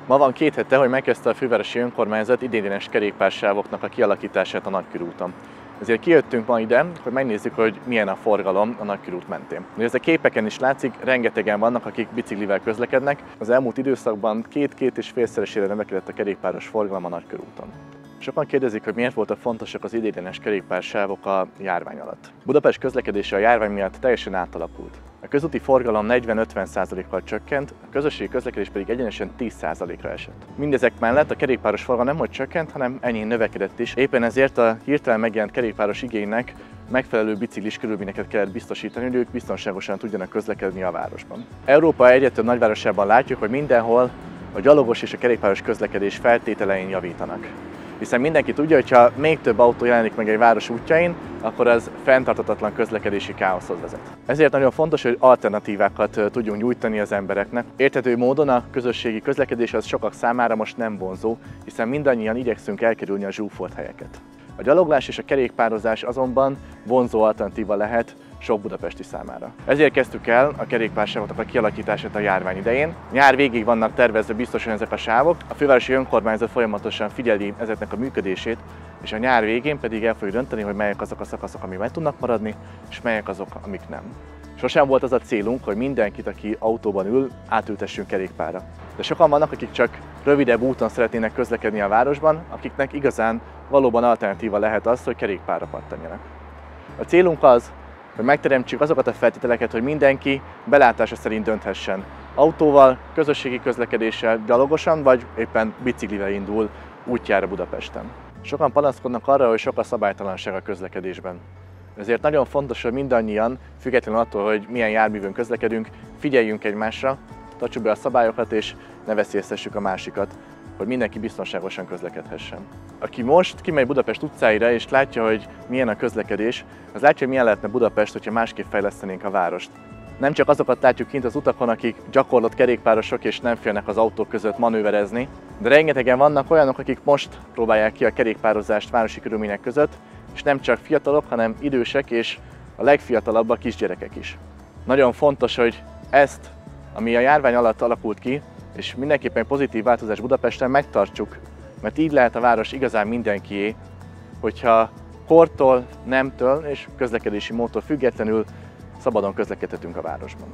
Ma van 2 hete, hogy megkezdte a fővárosi önkormányzat idéglenes kerékpársávoknak a kialakítását a Nagykörúton. Ezért kijöttünk ma ide, hogy megnézzük, hogy milyen a forgalom a Nagykörút mentén. Ez a képeken is látszik, rengetegen vannak, akik biciklivel közlekednek. Az elmúlt időszakban 2-2,5-szeresére növekedett a kerékpáros forgalom a Nagykörúton. Sokan kérdezik, hogy miért voltak fontosak az idéglenes kerékpársávok a járvány alatt. Budapest közlekedése a járvány miatt teljesen átalakult. A közúti forgalom 40-50%-kal csökkent, a közösségi közlekedés pedig egyenesen 10%-ra esett. Mindezek mellett a kerékpáros forgalom nemhogy csökkent, hanem enyhén növekedett is. Éppen ezért a hirtelen megjelent kerékpáros igénynek megfelelő biciklis körülményeket kellett biztosítani, hogy ők biztonságosan tudjanak közlekedni a városban. Európa egyre több nagyvárosában látjuk, hogy mindenhol a gyalogos és a kerékpáros közlekedés feltételein javítanak. Hiszen mindenki tudja, hogy ha még több autó jelenik meg egy város útjain, akkor az fenntarthatatlan közlekedési káoszhoz vezet. Ezért nagyon fontos, hogy alternatívákat tudjunk nyújtani az embereknek. Érthető módon a közösségi közlekedés az sokak számára most nem vonzó, hiszen mindannyian igyekszünk elkerülni a zsúfolt helyeket. A gyaloglás és a kerékpározás azonban vonzó alternatíva lehet sok budapesti számára. Ezért kezdtük el a kerékpársávoknak a kialakítását a járvány idején. Nyár végig vannak tervezve biztosan ezek a sávok, a fővárosi önkormányzat folyamatosan figyeli ezeknek a működését, és a nyár végén pedig el fogjuk dönteni, hogy melyek azok a szakaszok, amik meg tudnak maradni, és melyek azok, amik nem. Sosem volt az a célunk, hogy mindenkit, aki autóban ül, átültessünk kerékpárra. De sokan vannak, akik csak rövidebb úton szeretnének közlekedni a városban, akiknek igazán valóban alternatíva lehet az, hogy kerékpárra pattanjanak. A célunk az, hogy megteremtsük azokat a feltételeket, hogy mindenki belátása szerint dönthessen. Autóval, közösségi közlekedéssel, gyalogosan vagy éppen biciklivel indul útjára Budapesten. Sokan panaszkodnak arra, hogy sok a szabálytalanság a közlekedésben. Ezért nagyon fontos, hogy mindannyian, függetlenül attól, hogy milyen járművön közlekedünk, figyeljünk egymásra, tartsuk be a szabályokat és ne veszélyeztessük a másikat, hogy mindenki biztonságosan közlekedhessen. Aki most kimegy Budapest utcáira és látja, hogy milyen a közlekedés, az látja, hogy milyen lehetne Budapest, hogyha másképp fejlesztenénk a várost. Nem csak azokat látjuk kint az utakon, akik gyakorlott kerékpárosok és nem félnek az autók között manőverezni, de rengetegen vannak olyanok, akik most próbálják ki a kerékpározást városi körülmények között, és nem csak fiatalok, hanem idősek és a legfiatalabbak kisgyerekek is. Nagyon fontos, hogy ezt, ami a járvány alatt alakult ki, és mindenképpen pozitív változás Budapesten megtartsuk, mert így lehet a város igazán mindenkié, hogyha kortól, nemtől és közlekedési módtól függetlenül szabadon közlekedhetünk a városban.